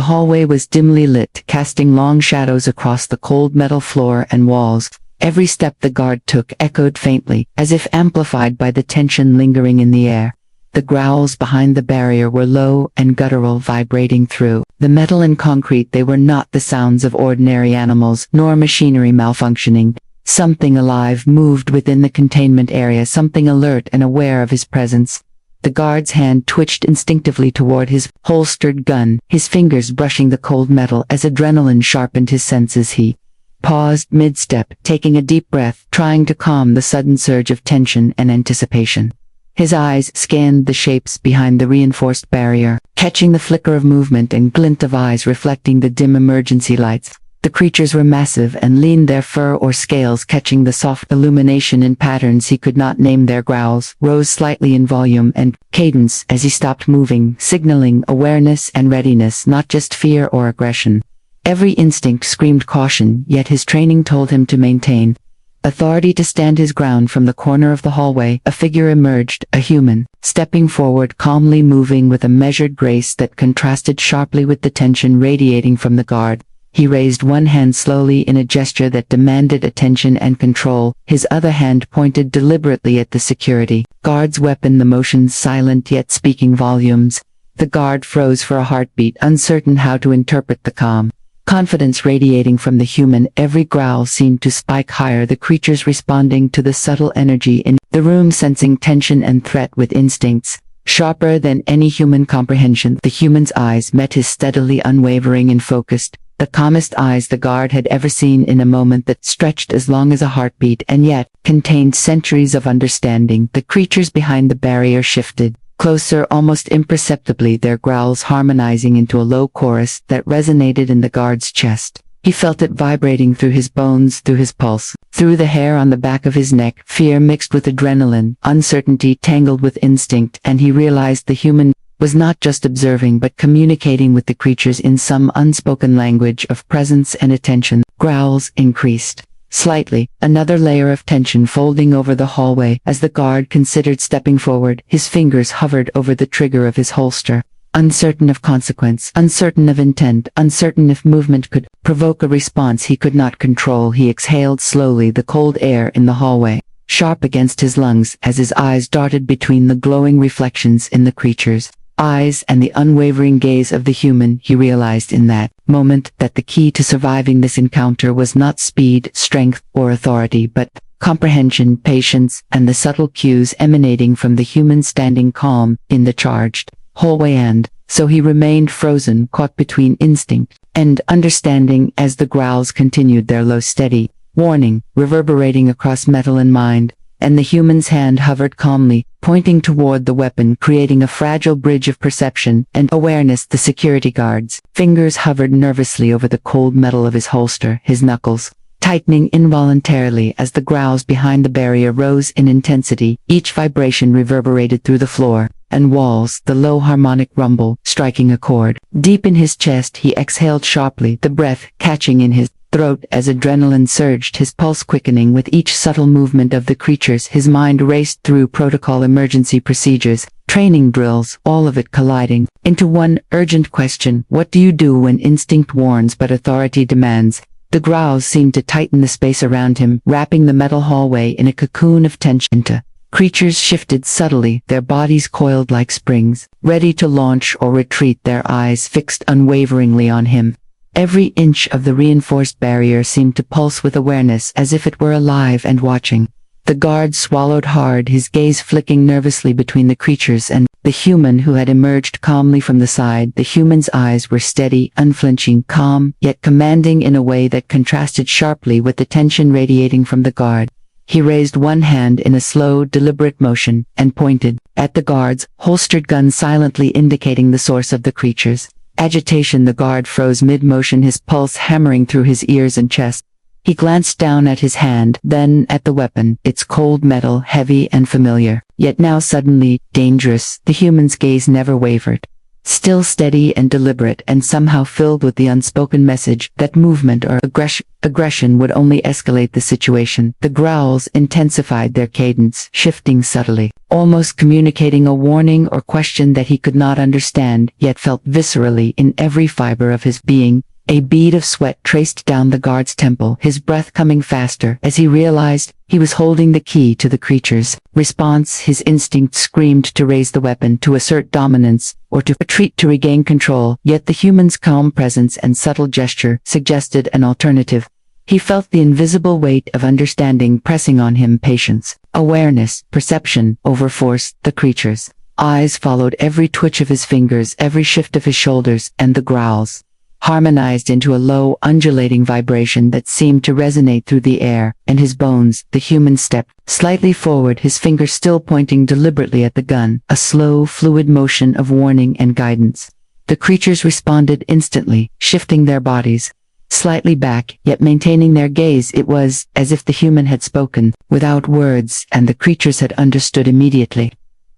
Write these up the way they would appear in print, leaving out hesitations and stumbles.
The hallway was dimly lit, casting long shadows across the cold metal floor and walls. Every step the guard took echoed faintly, as if amplified by the tension lingering in the air. The growls behind the barrier were low and guttural, vibrating through the metal and concrete. They were not the sounds of ordinary animals, nor machinery malfunctioning. Something alive moved within the containment area, something alert and aware of his presence. The guard's hand twitched instinctively toward his holstered gun, his fingers brushing the cold metal as adrenaline sharpened his senses. He paused mid-step, taking a deep breath, trying to calm the sudden surge of tension and anticipation. His eyes scanned the shapes behind the reinforced barrier, catching the flicker of movement and glint of eyes reflecting the dim emergency lights. The creatures were massive and lean, their fur or scales catching the soft illumination in patterns he could not name. Their growls rose slightly in volume and cadence as he stopped moving, signaling awareness and readiness, not just fear or aggression. Every instinct screamed caution, yet his training told him to maintain authority, to stand his ground. From the corner of the hallway, a figure emerged, a human, stepping forward, calmly moving with a measured grace that contrasted sharply with the tension radiating from the guard. He raised one hand slowly in a gesture that demanded attention and control, his other hand pointed deliberately at the security guard's weapon, the motions silent yet speaking volumes. The guard froze for a heartbeat, uncertain how to interpret the calm confidence radiating from the human. Every growl seemed to spike higher, the creatures responding to the subtle energy in the room, sensing tension and threat with instincts sharper than any human comprehension. The human's eyes met his, steadily unwavering and focused, the calmest eyes the guard had ever seen, in a moment that stretched as long as a heartbeat and yet contained centuries of understanding. The creatures behind the barrier shifted closer, almost imperceptibly, their growls harmonizing into a low chorus that resonated in the guard's chest. He felt it vibrating through his bones, through his pulse, through the hair on the back of his neck. Fear mixed with adrenaline, uncertainty tangled with instinct, and he realized the human was not just observing but communicating with the creatures in some unspoken language of presence and attention. Growls increased slightly, another layer of tension folding over the hallway as the guard considered stepping forward. His fingers hovered over the trigger of his holster, uncertain of consequence, uncertain of intent, uncertain if movement could provoke a response he could not control. He exhaled slowly, the cold air in the hallway sharp against his lungs as his eyes darted between the glowing reflections in the creatures' eyes and the unwavering gaze of the human. He realized in that moment that the key to surviving this encounter was not speed, strength, or authority, but comprehension, patience, and the subtle cues emanating from the human standing calm in the charged hallway. And so he remained frozen, caught between instinct and understanding as the growls continued, their low, steady warning reverberating across metal and mind. And the human's hand hovered calmly, pointing toward the weapon, creating a fragile bridge of perception and awareness. The security guard's fingers hovered nervously over the cold metal of his holster, his knuckles tightening involuntarily as the growls behind the barrier rose in intensity. Each vibration reverberated through the floor and walls, the low harmonic rumble striking a chord. Deep in his chest he exhaled sharply, the breath catching in his throat as adrenaline surged, his pulse quickening with each subtle movement of the creatures. His mind raced through protocol, emergency procedures, training drills, all of it colliding into one urgent question: what do you do when instinct warns but authority demands? The growls seemed to tighten the space around him, wrapping the metal hallway in a cocoon of tension. Creatures shifted subtly, their bodies coiled like springs, ready to launch or retreat, their eyes fixed unwaveringly on him. Every inch of the reinforced barrier seemed to pulse with awareness, as if it were alive and watching. The guard swallowed hard, his gaze flicking nervously between the creatures and the human who had emerged calmly from the side. The human's eyes were steady, unflinching, calm, yet commanding in a way that contrasted sharply with the tension radiating from the guard. He raised one hand in a slow, deliberate motion and pointed at the guard's holstered gun, silently indicating the source of the creature's agitation. The guard froze mid-motion, his pulse hammering through his ears and chest. He glanced down at his hand, then at the weapon, its cold metal, heavy and familiar, yet now suddenly dangerous. The human's gaze never wavered, still steady and deliberate and somehow filled with the unspoken message that movement or aggression would only escalate the situation. The growls intensified their cadence, shifting subtly, almost communicating a warning or question that he could not understand, yet felt viscerally in every fiber of his being. A bead of sweat traced down the guard's temple, his breath coming faster as he realized he was holding the key to the creature's response. His instinct screamed to raise the weapon, to assert dominance, or to retreat to regain control, yet the human's calm presence and subtle gesture suggested an alternative. He felt the invisible weight of understanding pressing on him, patience, awareness, perception, over force. The creature's eyes followed every twitch of his fingers, every shift of his shoulders, and the growls harmonized into a low, undulating vibration that seemed to resonate through the air and his bones. The human stepped slightly forward, his finger still pointing deliberately at the gun, a slow, fluid motion of warning and guidance. The creatures responded instantly, shifting their bodies slightly back, yet maintaining their gaze. It was as if the human had spoken without words, and the creatures had understood immediately.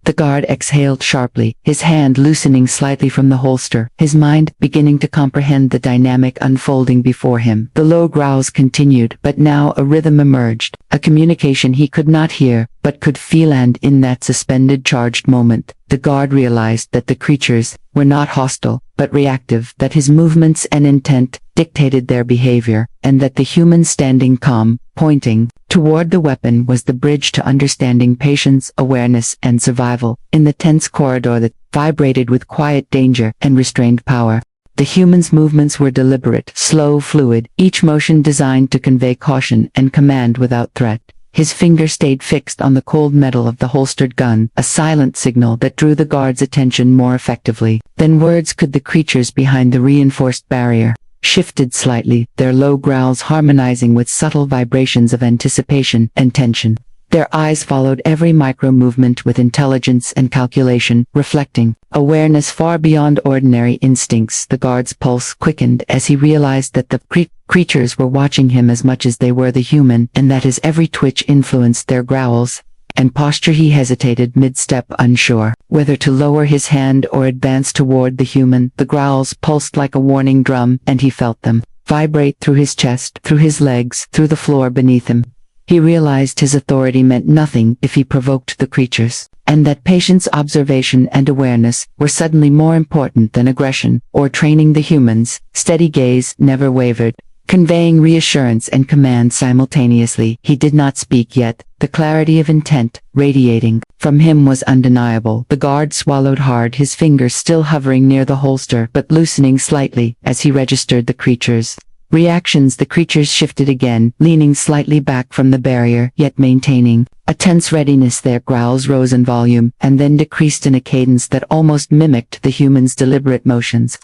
The guard exhaled sharply, his hand loosening slightly from the holster, his mind beginning to comprehend the dynamic unfolding before him. The low growls continued, but now a rhythm emerged, a communication he could not hear, but could feel, and in that suspended, charged moment, the guard realized that the creatures were not hostile, but reactive, that his movements and intent dictated their behavior, and that the human standing calm, pointing toward the weapon, was the bridge to understanding, patience, awareness, and survival. In the tense corridor that vibrated with quiet danger and restrained power, the human's movements were deliberate, slow, fluid, each motion designed to convey caution and command without threat. His finger stayed fixed on the cold metal of the holstered gun, a silent signal that drew the guard's attention more effectively than words could. The creatures behind the reinforced barrier shifted slightly, their low growls harmonizing with subtle vibrations of anticipation and tension. Their eyes followed every micro-movement with intelligence and calculation, reflecting awareness far beyond ordinary instincts. The guard's pulse quickened as he realized that the creatures were watching him as much as they were the human, and that his every twitch influenced their growls and posture. He hesitated mid-step, unsure whether to lower his hand or advance toward the human. The growls pulsed like a warning drum, and he felt them vibrate through his chest, through his legs, through the floor beneath him. He realized his authority meant nothing if he provoked the creatures, and that patience, observation, and awareness were suddenly more important than aggression or training. The human's steady gaze never wavered, conveying reassurance and command simultaneously. He did not speak yet. The clarity of intent radiating from him was undeniable. The guard swallowed hard, his fingers still hovering near the holster but loosening slightly as he registered the creatures' reactions. The creatures shifted again, leaning slightly back from the barrier, yet maintaining a tense readiness. Their growls rose in volume, and then decreased in a cadence that almost mimicked the human's deliberate motions.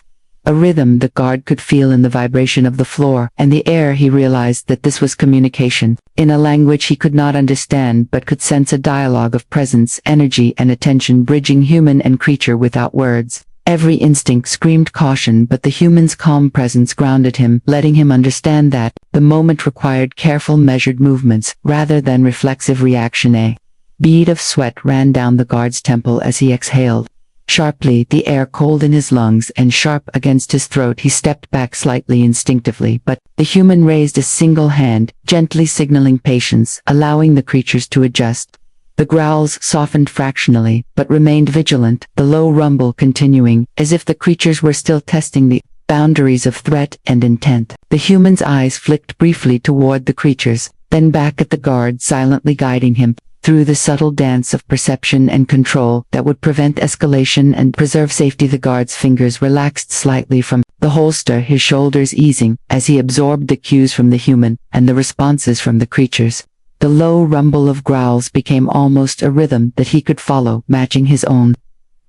A rhythm the guard could feel in the vibration of the floor and the air. He realized that this was communication, in a language he could not understand but could sense, a dialogue of presence, energy, and attention bridging human and creature without words. Every instinct screamed caution, but the human's calm presence grounded him, letting him understand that the moment required careful, measured movements rather than reflexive reaction. A bead of sweat ran down the guard's temple as he exhaled sharply, the air cold in his lungs and sharp against his throat. He stepped back slightly, instinctively, but the human raised a single hand, gently signaling patience, allowing the creatures to adjust. The growls softened fractionally, but remained vigilant, the low rumble continuing, as if the creatures were still testing the boundaries of threat and intent. The human's eyes flicked briefly toward the creatures, then back at the guard, silently guiding him through the subtle dance of perception and control that would prevent escalation and preserve safety. The guard's fingers relaxed slightly from the holster, his shoulders easing as he absorbed the cues from the human and the responses from the creatures. The low rumble of growls became almost a rhythm that he could follow, matching his own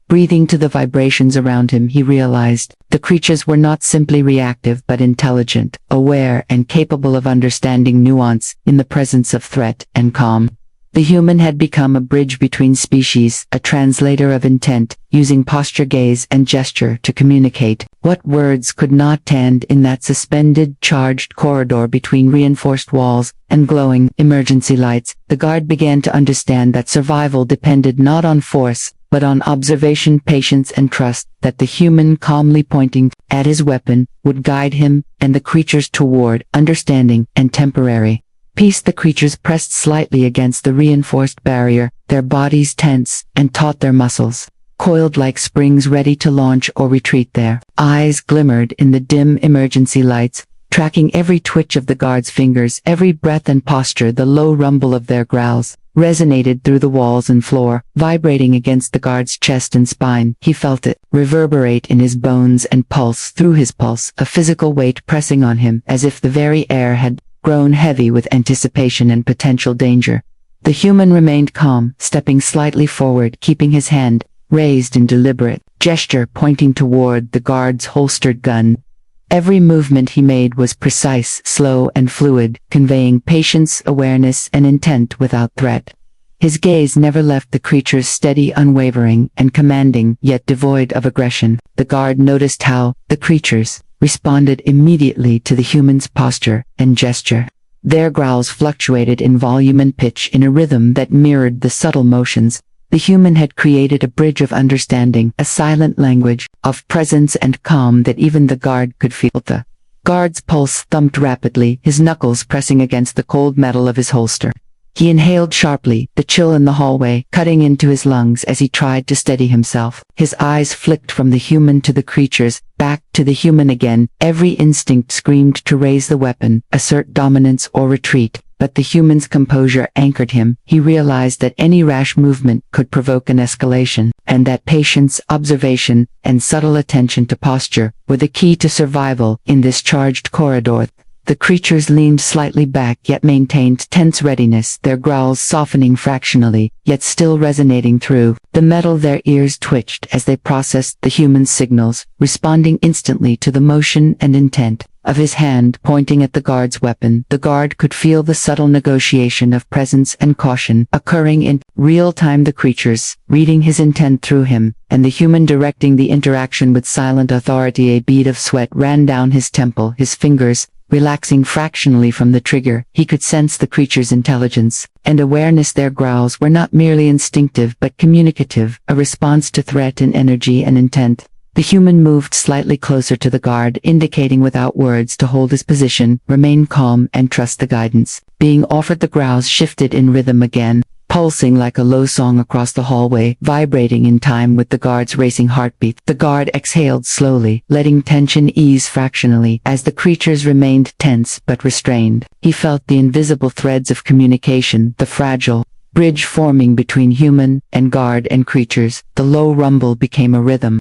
breathing to the vibrations around him. He realized the creatures were not simply reactive but intelligent, aware, and capable of understanding nuance in the presence of threat and calm. The human had become a bridge between species, a translator of intent, using posture, gaze, and gesture to communicate what words could not. And in that suspended, charged corridor between reinforced walls and glowing emergency lights, the guard began to understand that survival depended not on force, but on observation, patience, and trust that the human, calmly pointing at his weapon, would guide him and the creatures toward understanding and temporary peace. The creatures pressed slightly against the reinforced barrier, their bodies tense and taut, their muscles coiled like springs ready to launch or retreat. Their eyes glimmered in the dim emergency lights, tracking every twitch of the guard's fingers, every breath and posture. The low rumble of their growls resonated through the walls and floor, vibrating against the guard's chest and spine. He felt it reverberate in his bones and pulse through his pulse, a physical weight pressing on him as if the very air had grown heavy with anticipation and potential danger. The human remained calm, stepping slightly forward, keeping his hand raised in deliberate gesture, pointing toward the guard's holstered gun. Every movement he made was precise, slow, and fluid, conveying patience, awareness, and intent without threat. His gaze never left the creature's, steady, unwavering, and commanding, yet devoid of aggression. The guard noticed how the creatures responded immediately to the human's posture and gesture. Their growls fluctuated in volume and pitch in a rhythm that mirrored the subtle motions. The human had created a bridge of understanding, a silent language of presence and calm that even the guard could feel. The guard's pulse thumped rapidly, his knuckles pressing against the cold metal of his holster. He inhaled sharply, the chill in the hallway cutting into his lungs as he tried to steady himself. His eyes flicked from the human to the creatures, back to the human again. Every instinct screamed to raise the weapon, assert dominance or retreat. But the human's composure anchored him. He realized that any rash movement could provoke an escalation, and that patience, observation, and subtle attention to posture were the key to survival in this charged corridor. The creatures leaned slightly back yet maintained tense readiness, their growls softening fractionally, yet still resonating through the metal. Their ears twitched as they processed the human's signals, responding instantly to the motion and intent of his hand pointing at the guard's weapon. The guard could feel the subtle negotiation of presence and caution occurring in real time, the creatures reading his intent through him, and the human directing the interaction with silent authority. A bead of sweat ran down his temple, his fingers relaxing fractionally from the trigger. He could sense the creature's intelligence and awareness. Their growls were not merely instinctive but communicative, a response to threat in energy and intent. The human moved slightly closer to the guard, indicating without words to hold his position, remain calm, and trust the guidance being offered. The growls shifted in rhythm again, pulsing like a low song across the hallway, vibrating in time with the guard's racing heartbeat. The guard exhaled slowly, letting tension ease fractionally as the creatures remained tense but restrained. He felt the invisible threads of communication, the fragile bridge forming between human and guard and creatures. The low rumble became a rhythm.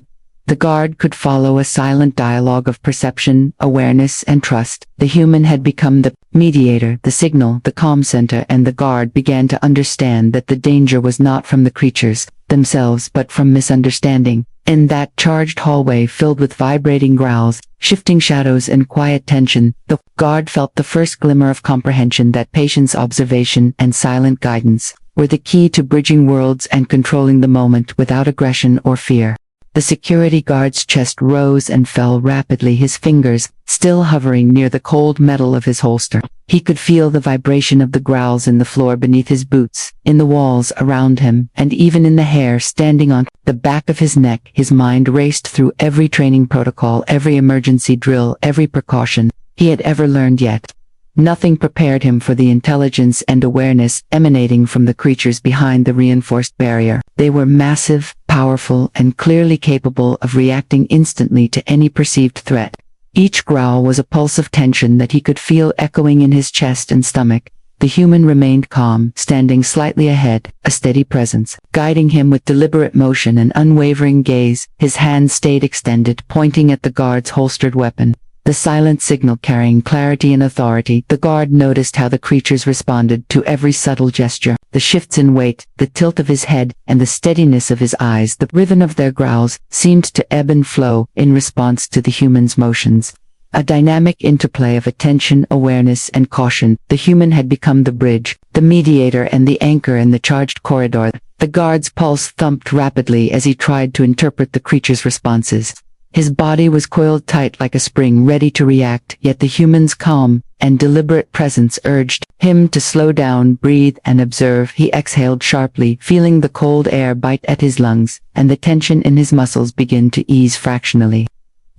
The guard could follow a silent dialogue of perception, awareness, and trust. The human had become the mediator, the signal, the calm center, and the guard began to understand that the danger was not from the creatures themselves but from misunderstanding. In that charged hallway filled with vibrating growls, shifting shadows, and quiet tension, the guard felt the first glimmer of comprehension that patience, observation, and silent guidance were the key to bridging worlds and controlling the moment without aggression or fear. The security guard's chest rose and fell rapidly, his fingers still hovering near the cold metal of his holster. He could feel the vibration of the growls in the floor beneath his boots, in the walls around him, and even in the hair standing on the back of his neck. His mind raced through every training protocol, every emergency drill, every precaution he had ever learned. Yet nothing prepared him for the intelligence and awareness emanating from the creatures behind the reinforced barrier. They were massive, powerful, and clearly capable of reacting instantly to any perceived threat. Each growl was a pulse of tension that he could feel echoing in his chest and stomach. The human remained calm, standing slightly ahead, a steady presence guiding him with deliberate motion and unwavering gaze. His hand stayed extended, pointing at the guard's holstered weapon, the silent signal carrying clarity and authority. The guard noticed how the creatures responded to every subtle gesture, the shifts in weight, the tilt of his head, and the steadiness of his eyes. The rhythm of their growls seemed to ebb and flow in response to the human's motions. A dynamic interplay of attention, awareness, and caution. The human had become the bridge, the mediator, and the anchor in the charged corridor. The guard's pulse thumped rapidly as he tried to interpret the creature's responses. His body was coiled tight like a spring ready to react, yet the human's calm and deliberate presence urged him to slow down, breathe, and observe. He exhaled sharply, feeling the cold air bite at his lungs, and the tension in his muscles begin to ease fractionally.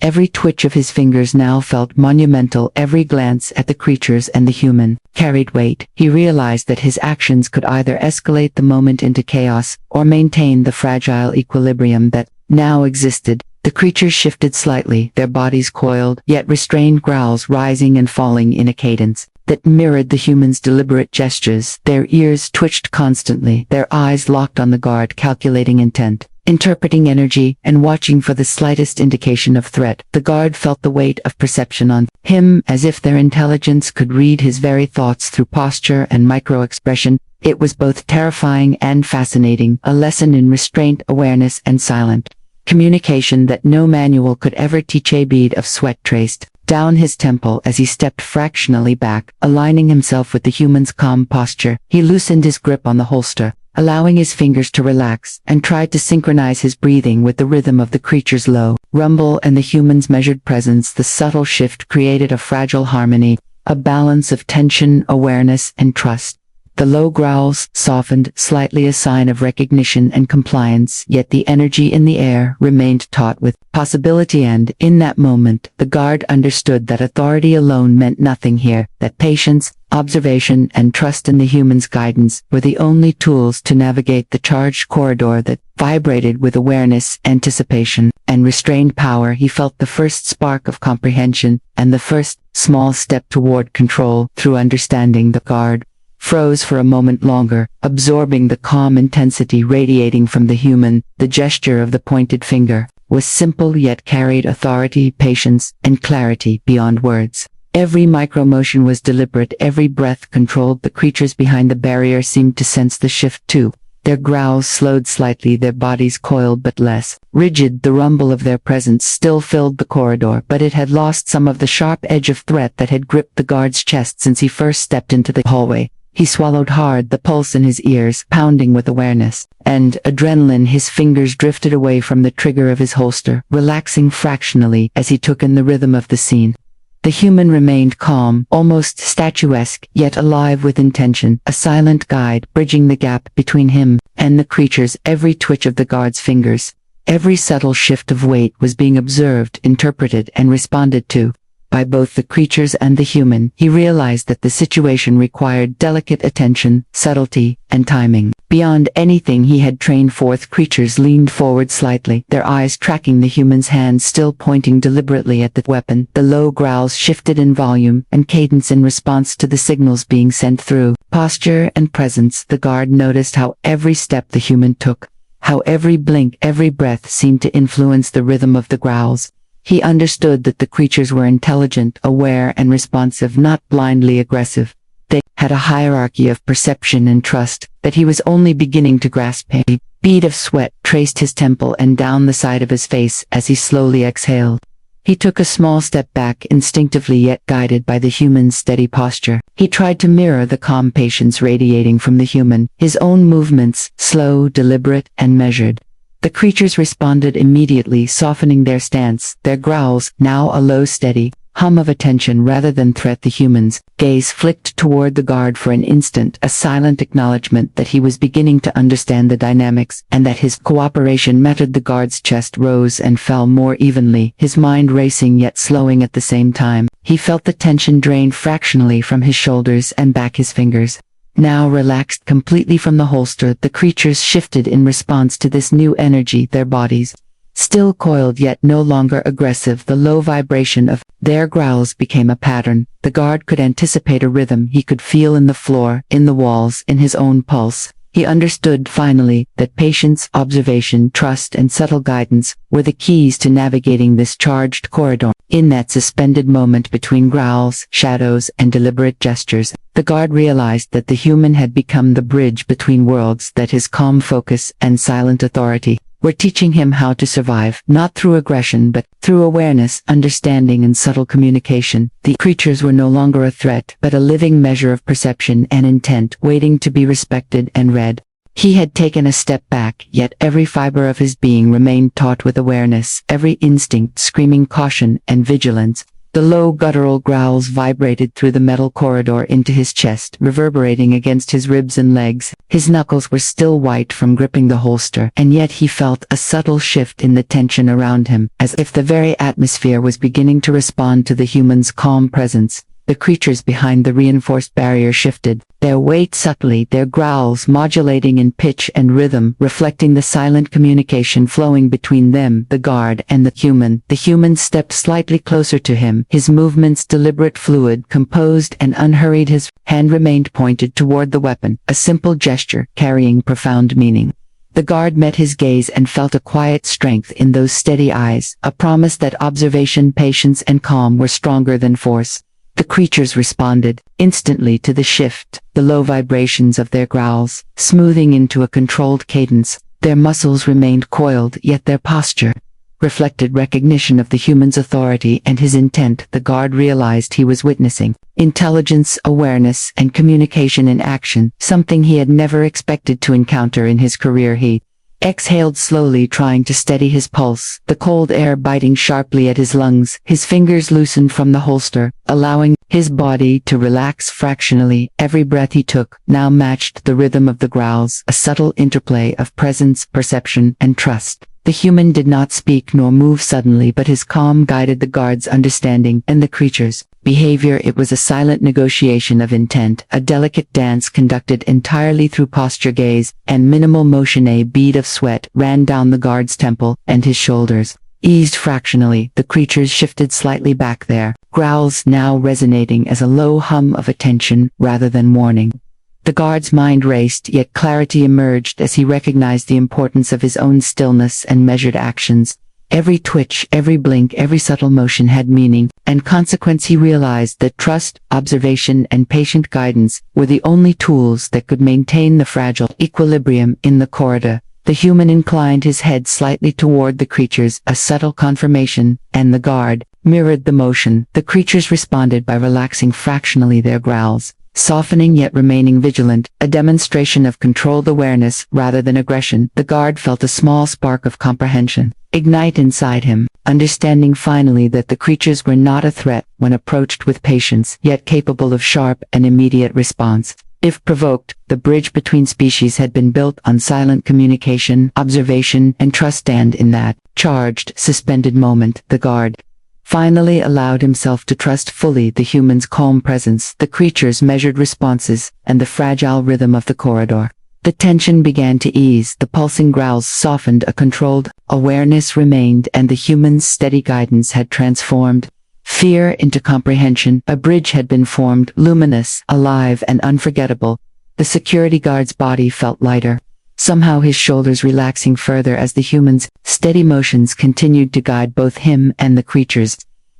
Every twitch of his fingers now felt monumental. Every glance at the creatures and the human carried weight. He realized that his actions could either escalate the moment into chaos or maintain the fragile equilibrium that now existed. The creatures shifted slightly, their bodies coiled, yet restrained growls rising and falling in a cadence that mirrored the human's deliberate gestures. Their ears twitched constantly, their eyes locked on the guard, calculating intent, interpreting energy, and watching for the slightest indication of threat. The guard felt the weight of perception on him, as if their intelligence could read his very thoughts through posture and micro-expression. It was both terrifying and fascinating, a lesson in restraint, awareness, and silent communication that no manual could ever teach. A bead of sweat traced down his temple as he stepped fractionally back, aligning himself with the human's calm posture. He loosened his grip on the holster, allowing his fingers to relax, and tried to synchronize his breathing with the rhythm of the creature's low rumble and the human's measured presence. The subtle shift created a fragile harmony, a balance of tension, awareness, and trust. The low growls softened slightly, a sign of recognition and compliance, yet the energy in the air remained taut with possibility, and in that moment, the guard understood that authority alone meant nothing here, that patience, observation, and trust in the human's guidance were the only tools to navigate the charged corridor that vibrated with awareness, anticipation, and restrained power. He felt the first spark of comprehension, and the first small step toward control. Through understanding, the guard froze for a moment longer, absorbing the calm intensity radiating from the human. The gesture of the pointed finger was simple yet carried authority, patience, and clarity beyond words. Every micro-motion was deliberate, every breath controlled. The creatures behind the barrier seemed to sense the shift too. Their growls slowed slightly, their bodies coiled but less rigid. The rumble of their presence still filled the corridor, but it had lost some of the sharp edge of threat that had gripped the guard's chest since he first stepped into the hallway. He swallowed hard, the pulse in his ears pounding with awareness and adrenaline. His fingers drifted away from the trigger of his holster, relaxing fractionally as he took in the rhythm of the scene. The human remained calm, almost statuesque, yet alive with intention, a silent guide bridging the gap between him and the creatures. Every twitch of the guard's fingers, every subtle shift of weight was being observed, interpreted, and responded to by both the creatures and the human. He realized that the situation required delicate attention, subtlety, and timing. Beyond anything he had trained for. Creatures leaned forward slightly, their eyes tracking the human's hand still pointing deliberately at the weapon. The low growls shifted in volume and cadence in response to the signals being sent through posture and presence. The guard noticed how every step the human took, how every blink, every breath seemed to influence the rhythm of the growls. He understood that the creatures were intelligent, aware, and responsive, not blindly aggressive. They had a hierarchy of perception and trust that he was only beginning to grasp. A bead of sweat traced his temple and down the side of his face as he slowly exhaled. He took a small step back, instinctively yet guided by the human's steady posture. He tried to mirror the calm patience radiating from the human, his own movements slow, deliberate, and measured. The creatures responded immediately, softening their stance, their growls now a low, steady hum of attention rather than threat. The human's gaze flicked toward the guard for an instant, a silent acknowledgement that he was beginning to understand the dynamics and that his cooperation mattered. The guard's chest rose and fell more evenly, his mind racing yet slowing at the same time. He felt the tension drain fractionally from his shoulders and back. His fingers now relaxed completely from the holster. The creatures shifted in response to this new energy, their bodies still coiled yet no longer aggressive. The low vibration of their growls became a pattern. The guard could anticipate a rhythm he could feel in the floor, in the walls, in his own pulse. He understood finally that patience, observation, trust, and subtle guidance were the keys to navigating this charged corridor. In that suspended moment between growls, shadows, and deliberate gestures, the guard realized that the human had become the bridge between worlds, that his calm focus and silent authority were teaching him how to survive, not through aggression but through awareness, understanding, and subtle communication. The creatures were no longer a threat, but a living measure of perception and intent, waiting to be respected and read. He had taken a step back, yet every fiber of his being remained taut with awareness, every instinct screaming caution and vigilance. The low guttural growls vibrated through the metal corridor into his chest, reverberating against his ribs and legs. His knuckles were still white from gripping the holster, and yet he felt a subtle shift in the tension around him, as if the very atmosphere was beginning to respond to the human's calm presence. The creatures behind the reinforced barrier shifted, their weight subtly, their growls modulating in pitch and rhythm, reflecting the silent communication flowing between them, the guard, and the human. The human stepped slightly closer to him, his movements deliberate, fluid, composed, and unhurried. His hand remained pointed toward the weapon, a simple gesture carrying profound meaning. The guard met his gaze and felt a quiet strength in those steady eyes, a promise that observation, patience, and calm were stronger than force. The creatures responded instantly to the shift, the low vibrations of their growls, smoothing into a controlled cadence. Their muscles remained coiled, yet their posture reflected recognition of the human's authority and his intent. The guard realized he was witnessing intelligence, awareness, and communication in action, something he had never expected to encounter in his career. He exhaled slowly, trying to steady his pulse, the cold air biting sharply at his lungs. His fingers loosened from the holster, allowing his body to relax fractionally. Every breath he took now matched the rhythm of the growls, a subtle interplay of presence, perception, and trust. The human did not speak nor move suddenly, but his calm guided the guard's understanding and the creature's behavior. It was a silent negotiation of intent, a delicate dance conducted entirely through posture, gaze, and minimal motion. A bead of sweat ran down the guard's temple, and his shoulders eased fractionally. The creatures shifted slightly back, their growls now resonating as a low hum of attention rather than warning. The guard's mind raced, yet clarity emerged as he recognized the importance of his own stillness and measured actions. Every twitch, every blink, every subtle motion had meaning and consequence. He realized that trust, observation, and patient guidance were the only tools that could maintain the fragile equilibrium in the corridor. The human inclined his head slightly toward the creatures, a subtle confirmation, and the guard mirrored the motion. The creatures responded by relaxing fractionally their growls, softening yet remaining vigilant, a demonstration of controlled awareness rather than aggression. The guard felt a small spark of comprehension ignite inside him, understanding finally that the creatures were not a threat when approached with patience, yet capable of sharp and immediate response. If provoked, the bridge between species had been built on silent communication, observation, and trust, and in that charged, suspended moment, the guard finally allowed himself to trust fully the human's calm presence, the creature's measured responses, and the fragile rhythm of the corridor. The tension began to ease, the pulsing growls softened, a controlled awareness remained, and the human's steady guidance had transformed fear into comprehension. A bridge had been formed, luminous, alive, and unforgettable. The security guard's body felt lighter, somehow his shoulders relaxing further as the human's steady motions continued to guide both him and the creatures.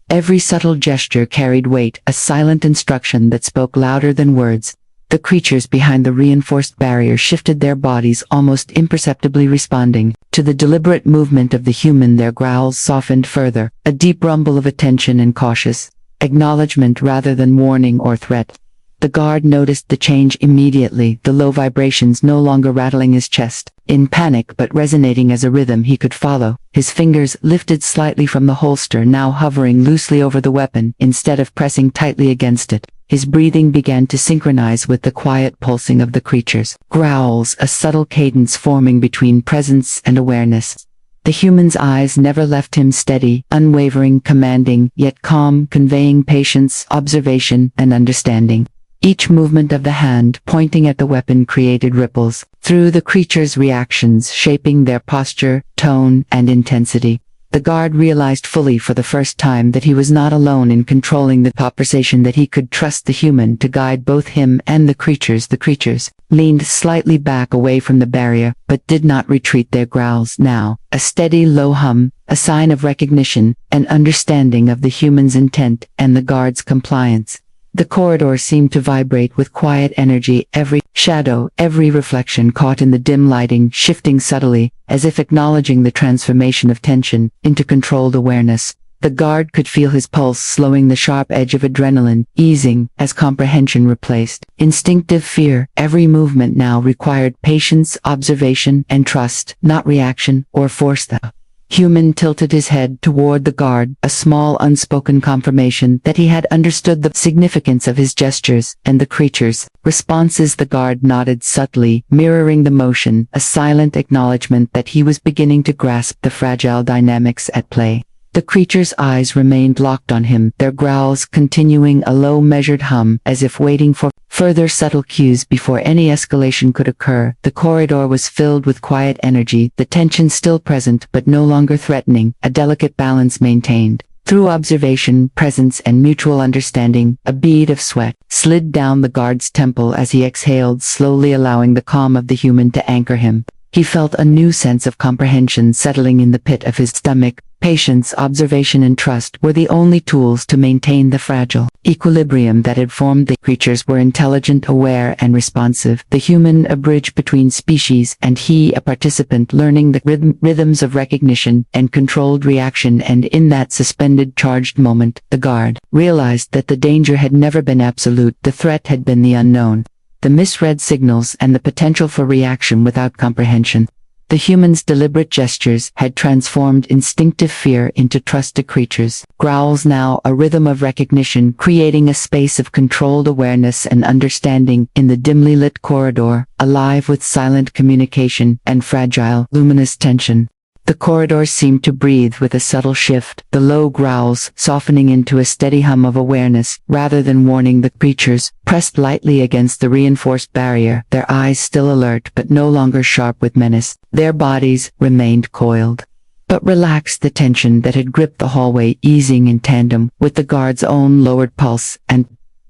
Every subtle gesture carried weight, a silent instruction that spoke louder than words. The creatures behind the reinforced barrier shifted their bodies, almost imperceptibly responding to the deliberate movement of the human. Their growls softened further, a deep rumble of attention and cautious acknowledgement rather than warning or threat. The guard noticed the change immediately, the low vibrations no longer rattling his chest in panic but resonating as a rhythm he could follow. His fingers lifted slightly from the holster, now hovering loosely over the weapon instead of pressing tightly against it. His breathing began to synchronize with the quiet pulsing of the creatures' growls, a subtle cadence forming between presence and awareness. The human's eyes never left him, steady, unwavering, commanding, yet calm, conveying patience, observation, and understanding. Each movement of the hand pointing at the weapon created ripples through the creature's reactions, shaping their posture, tone, and intensity. The guard realized fully for the first time that he was not alone in controlling the conversation, that he could trust the human to guide both him and the creatures. The creatures leaned slightly back away from the barrier, but did not retreat, their growls now a steady low hum, a sign of recognition and understanding of the human's intent and the guard's compliance. The corridor seemed to vibrate with quiet energy, every shadow, every reflection caught in the dim lighting shifting subtly, as if acknowledging the transformation of tension into controlled awareness. The guard could feel his pulse slowing, the sharp edge of adrenaline easing as comprehension replaced instinctive fear. Every movement now required patience, observation, and trust, not reaction or force. The human tilted his head toward the guard, a small unspoken confirmation that he had understood the significance of his gestures and the creature's responses. The guard nodded subtly, mirroring the motion, a silent acknowledgement that he was beginning to grasp the fragile dynamics at play. The creature's eyes remained locked on him, their growls continuing a low measured hum, as if waiting for further subtle cues before any escalation could occur. The corridor was filled with quiet energy, the tension still present but no longer threatening, a delicate balance maintained. Through observation, presence, and mutual understanding, a bead of sweat slid down the guard's temple as he exhaled, slowly allowing the calm of the human to anchor him. He felt a new sense of comprehension settling in the pit of his stomach. Patience, observation, and trust were the only tools to maintain the fragile equilibrium that had formed. The creatures were intelligent, aware, and responsive, the human a bridge between species, and he a participant learning the rhythms of recognition and controlled reaction. And in that suspended, charged moment, the guard realized that the danger had never been absolute, the threat had been the unknown, the misread signals, and the potential for reaction without comprehension. The human's deliberate gestures had transformed instinctive fear into trust. The creature's growls now a rhythm of recognition, creating a space of controlled awareness and understanding in the dimly lit corridor, alive with silent communication and fragile, luminous tension. The corridor seemed to breathe with a subtle shift, the low growls softening into a steady hum of awareness, rather than warning. The creatures pressed lightly against the reinforced barrier, their eyes still alert but no longer sharp with menace. Their bodies remained coiled, but relaxed, the tension that had gripped the hallway easing in tandem with the guard's own lowered pulse and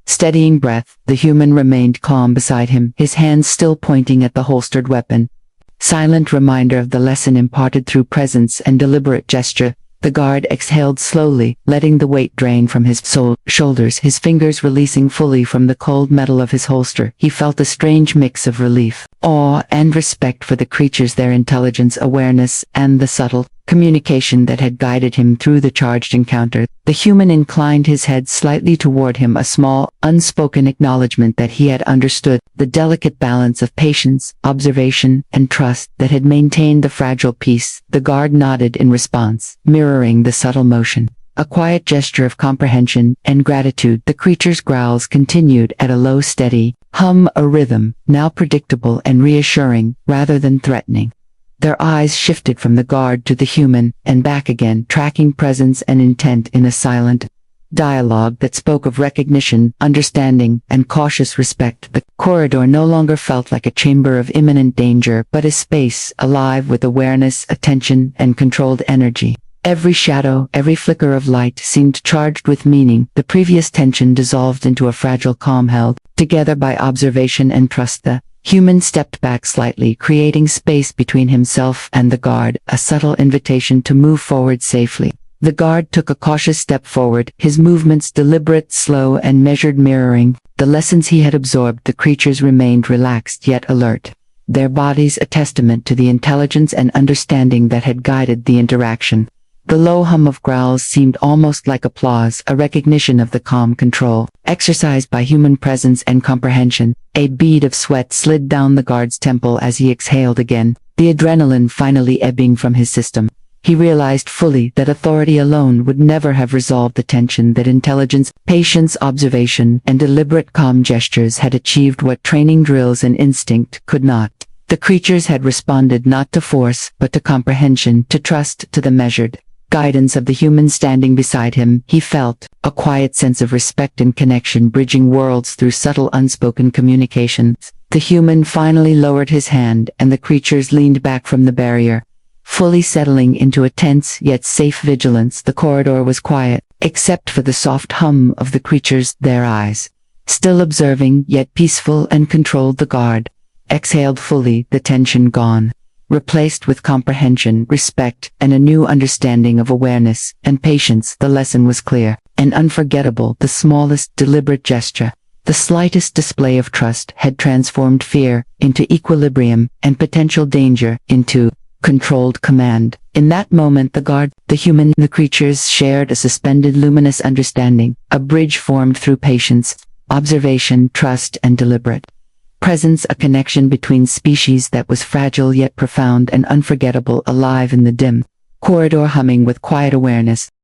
steadying breath. The human remained calm beside him, his hands still pointing at the holstered weapon. Silent reminder of the lesson imparted through presence and deliberate gesture. The guard exhaled slowly, letting the weight drain from his shoulders, his fingers releasing fully from the cold metal of his holster. He felt a strange mix of relief, awe, and respect for the creatures, their intelligence, awareness, and the subtle communication that had guided him through the charged encounter. The human inclined his head slightly toward him, a small, unspoken acknowledgement that he had understood the delicate balance of patience, observation, and trust that had maintained the fragile peace. The guard nodded in response, mirroring the subtle motion, a quiet gesture of comprehension and gratitude. The creature's growls continued at a low, steady hum, a rhythm now predictable and reassuring rather than threatening. Their eyes shifted from the guard to the human and back again, tracking presence and intent in a silent dialogue that spoke of recognition, understanding, and cautious respect. The corridor no longer felt like a chamber of imminent danger, but a space alive with awareness, attention, and controlled energy. Every shadow, every flicker of light seemed charged with meaning. The previous tension dissolved into a fragile calm held together by observation and trust. The human stepped back slightly, creating space between himself and the guard, a subtle invitation to move forward safely. The guard took a cautious step forward, his movements deliberate, slow, and measured, mirroring the lessons he had absorbed. The creatures remained relaxed yet alert, their bodies a testament to the intelligence and understanding that had guided the interaction. The low hum of growls seemed almost like applause, a recognition of the calm control exercised by human presence and comprehension. A bead of sweat slid down the guard's temple as he exhaled again, the adrenaline finally ebbing from his system. He realized fully that authority alone would never have resolved the tension, that intelligence, patience, observation, and deliberate calm gestures had achieved what training drills and instinct could not. The creatures had responded not to force, but to comprehension, to trust, to the measured guidance of the human standing beside him. He felt a quiet sense of respect and connection, bridging worlds through subtle unspoken communications. The human finally lowered his hand, and the creatures leaned back from the barrier, fully settling into a tense yet safe vigilance. The corridor was quiet, except for the soft hum of the creatures, their eyes still observing yet peaceful and controlled. The guard exhaled fully, the tension gone, replaced with comprehension, respect, and a new understanding of awareness and patience. The lesson was clear and unforgettable. The smallest deliberate gesture, the slightest display of trust, had transformed fear into equilibrium and potential danger into controlled command. In that moment the guard, the human, the creatures shared a suspended luminous understanding, a bridge formed through patience, observation, trust, and deliberate presence, a connection between species that was fragile yet profound and unforgettable, alive in the dim corridor, humming with quiet awareness.